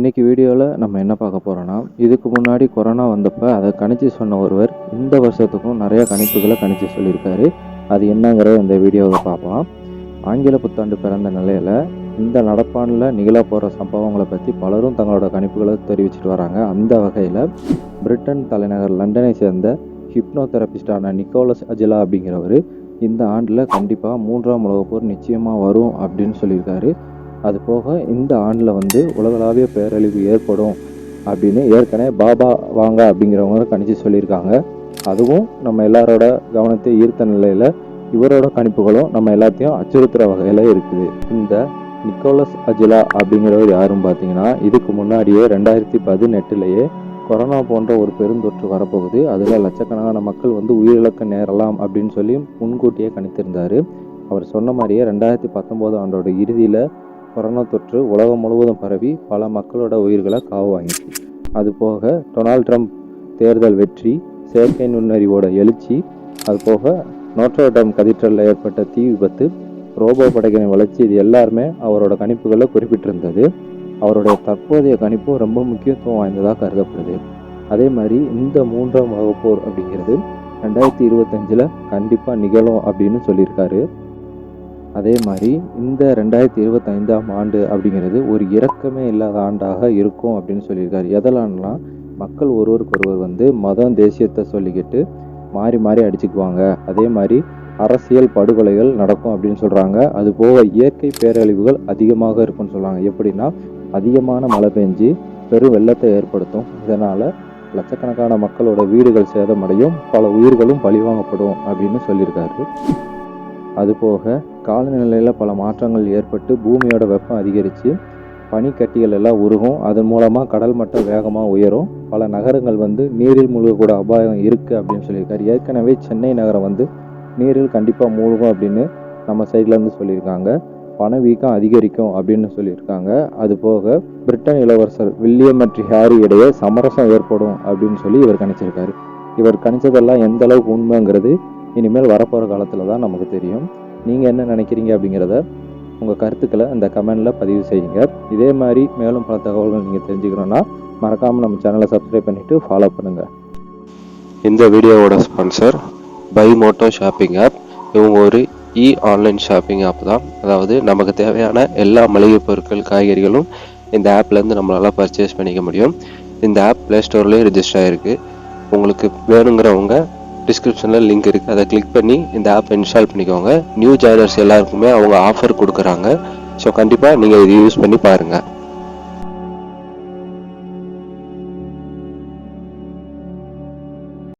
இன்றைக்கி வீடியோவில் நம்ம என்ன பார்க்க போகிறோன்னா, இதுக்கு முன்னாடி கொரோனா வந்தப்போ அதை கணிச்சு சொன்ன ஒருவர் இந்த வருஷத்துக்கும் நிறைய கணிப்புகளை கணிச்சு சொல்லியிருக்காரு. அது என்னங்கிறத இந்த வீடியோவை பார்க்கலாம். ஆங்கில புத்தாண்டு பிறந்த நிலையில் இந்த நடப்பாண்டில் நிகழப்போகிற சம்பவங்களை பற்றி பலரும் தங்களோட கணிப்புகளை தெரிவிச்சிட்டு வராங்க. அந்த வகையில் பிரிட்டன் தலைநகர் லண்டனை சேர்ந்த ஹிப்னோ தெரபிஸ்டான நிக்கோலஸ் அஜிலா அப்படிங்கிறவர் இந்த ஆண்டில் கண்டிப்பாக 3ஆம் உலகப் போர் நிச்சயமாக வரும் அப்படின்னு சொல்லியிருக்காரு. அது போக இந்த ஆண்டில் உலகளாவிய பேரழிவு ஏற்படும் அப்படின்னு ஏற்கனவே பாபா வாங்க அப்படிங்கிறவங்க கணிச்சு சொல்லியிருக்காங்க. அதுவும் நம்ம எல்லாரோட கவனத்தை ஈர்த்த நிலையில் இவரோட கணிப்புகளும் நம்ம எல்லாத்தையும் அச்சுறுத்துகிற வகையில் இருக்குது. இந்த நிக்கோலஸ் அஜிலா அப்படிங்கிறவர் யாரும் பார்த்தீங்கன்னா, இதுக்கு முன்னாடியே 2018 கொரோனா போன்ற ஒரு பெருந்தொற்று வரப்போகுது, அதில் லட்சக்கணக்கான மக்கள் உயிரிழக்க நேரலாம் அப்படின்னு சொல்லி முன்கூட்டியே கணித்திருந்தார். அவர் சொன்ன மாதிரியே 2019 ஆண்டோட இறுதியில் கொரோனா தொற்று உலகம் முழுவதும் பரவி பல மக்களோட உயிர்களை காவு வாங்கிச்சு. அதுபோக டொனால்ட் ட்ரம்ப் தேர்தல் வெற்றி, செயற்கை நுண்ணறிவோட எழுச்சி, அதுபோக நோட்ரோடம் கதீட்ரலில் ஏற்பட்ட தீ விபத்து, ரோபோ படைகளின் வளர்ச்சி, இது எல்லாருமே அவரோட கணிப்புகளில் குறிப்பிட்டிருந்தது. அவருடைய தற்போதைய கணிப்பும் ரொம்ப முக்கியத்துவம் வாய்ந்ததாக கருதப்படுது. அதே மாதிரி இந்த 3ஆம் உலகப் போர் அப்படிங்கிறது 2025 கண்டிப்பாக நிகழும் அப்படின்னு சொல்லியிருக்காரு. அதே மாதிரி இந்த 2025ஆம் ஆண்டு அப்படிங்கிறது ஒரு இரக்கமே இல்லாத ஆண்டாக இருக்கும் அப்படின்னு சொல்லியிருக்காரு. எதெல்லாம்னா, மக்கள் ஒருவருக்கொருவர் மதம் தேசியத்தை சொல்லிக்கிட்டு மாறி மாறி அடிச்சுக்குவாங்க. அதே மாதிரி அரசியல் படுகொலைகள் நடக்கும் அப்படின்னு சொல்கிறாங்க. அதுபோக இயற்கை பேரழிவுகள் அதிகமாக இருக்குன்னு சொல்கிறாங்க. எப்படின்னா, அதிகமான மழை பெஞ்சு பெரும் வெள்ளத்தை ஏற்படுத்தும். இதனால் லட்சக்கணக்கான மக்களோட வீடுகள் சேதமடையும், பல உயிர்களும் பழிவாங்கப்படும் அப்படின்னு சொல்லியிருக்காரு. அதுபோக காலநிலையில் பல மாற்றங்கள் ஏற்பட்டு பூமியோட வெப்பம் அதிகரித்து பனிக்கட்டிகள் எல்லாம் உருகும். அதன் மூலமாக கடல் மட்டம் வேகமாக உயரும். பல நகரங்கள் நீரில் மூழ்கக்கூட அபாயம் இருக்குது அப்படின்னு சொல்லியிருக்காரு. ஏற்கனவே சென்னை நகரம் நீரில் கண்டிப்பாக மூழ்கும் அப்படின்னு நம்ம சைட்லேருந்து சொல்லியிருக்காங்க. பணவீக்கம் அதிகரிக்கும் அப்படின்னு சொல்லியிருக்காங்க. அதுபோக பிரிட்டன் இளவரசர் வில்லியம் மற்றும் ஹாரி இடையே சமரசம் ஏற்படும் அப்படின்னு சொல்லி இவர் கணிச்சிருக்காரு. இவர் கணிச்சதெல்லாம் எந்த அளவுக்கு உண்மைங்கிறது இனிமேல் வரப்போகிற காலத்தில் தான் நமக்கு தெரியும். நீங்கள் என்ன நினைக்கிறீங்க அப்படிங்கிறத உங்கள் கருத்துக்களை அந்த கமெண்டில் பதிவு செய்யுங்க. இதே மாதிரி மேலும் பல தகவல்கள் நீங்கள் தெரிஞ்சுக்கணுன்னா மறக்காமல் நம்ம சேனலை சப்ஸ்கிரைப் பண்ணிவிட்டு ஃபாலோ பண்ணுங்கள். இந்த வீடியோவோட sponsor by Moto shopping app. இவங்க ஒரு ஆன்லைன் ஷாப்பிங் ஆப் தான். அதாவது நமக்கு தேவையான எல்லா மளிகை பொருட்கள், காய்கறிகளும் இந்த ஆப்லேருந்து நம்மளால் பர்ச்சேஸ் பண்ணிக்க முடியும். இந்த ஆப் ப்ளே ஸ்டோர்லேயும் ரிஜிஸ்டர் ஆகிருக்கு. உங்களுக்கு வேணுங்கிறவங்க டிஸ்கிரிப்ஷனில் லிங்க் இருக்குது, அதை கிளிக் பண்ணி இந்த ஆப் இன்ஸ்டால் பண்ணிக்கோங்க. நியூ ஜாயினர்ஸ் எல்லாருக்குமே அவங்க ஆஃபர் கொடுக்குறாங்க. ஸோ கண்டிப்பாக நீங்கள் இதை யூஸ் பண்ணி பாருங்கள்.